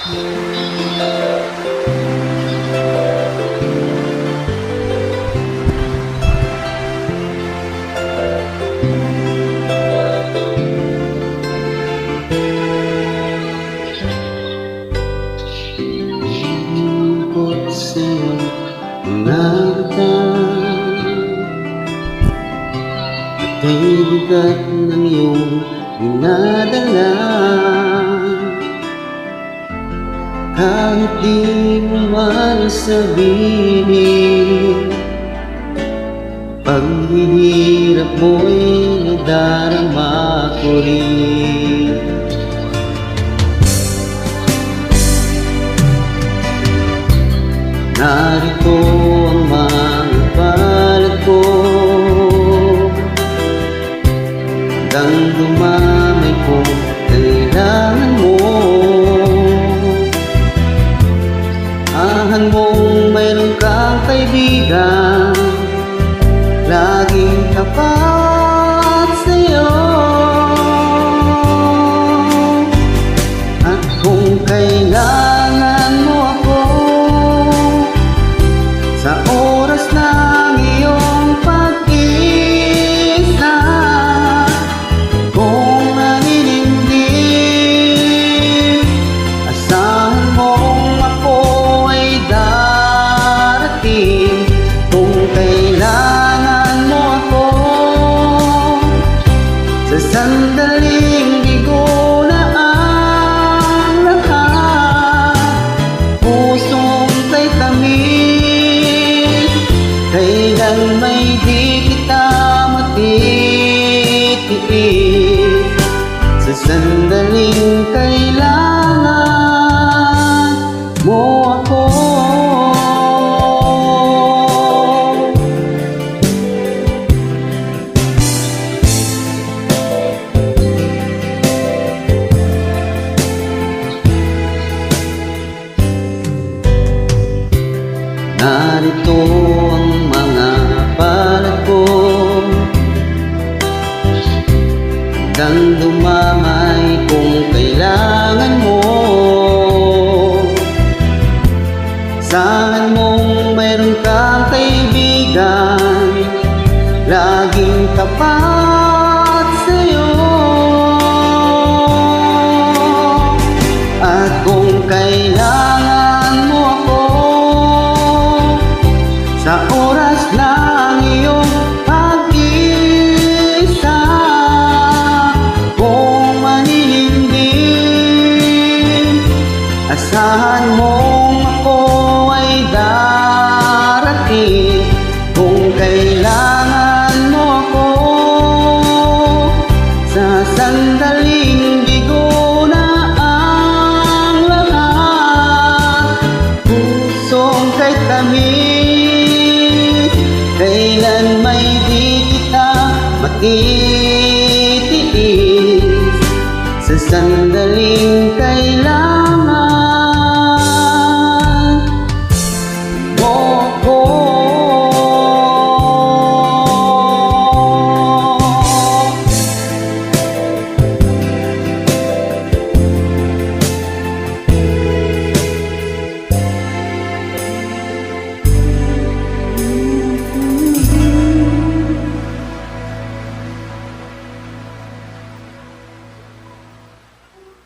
Lungkot sa'yo at ay bigat ng iyong dinadala. Kahit di mo man sabihin, paghihirap mo'y nadarama ko rin. Narito ang mga palad ko, hanggang dumamay ko, kailangan mo. Ahan mong mayroon kang kaibigan, laging tapat sa'yo. At kung kailangan mo ako, sa oras ng iyong pag-isa, kung naninindi, asahan mong ako ay darating. Kung kailangan mo ako, sa sandaling bigo na ang lahat, pusong kay tamis, kailan may di kita matitiis. Sa sandaling kailangan mo ako. Narito ang mga palad ko, hanggang dumamay kung kailangan mo. Saan mong mayroon kang kaibigan, laging tapat sa'yo. At kung kailangan mo ako, sa oras ng iyong pag-isa, kung maninindi, asahan mong ako ay darating. Kung kailangan mo ako, sa sandaling bigo na ang lahat, pusong kay tamis, kailan may di kita matitiis. Sa sandaling kailangan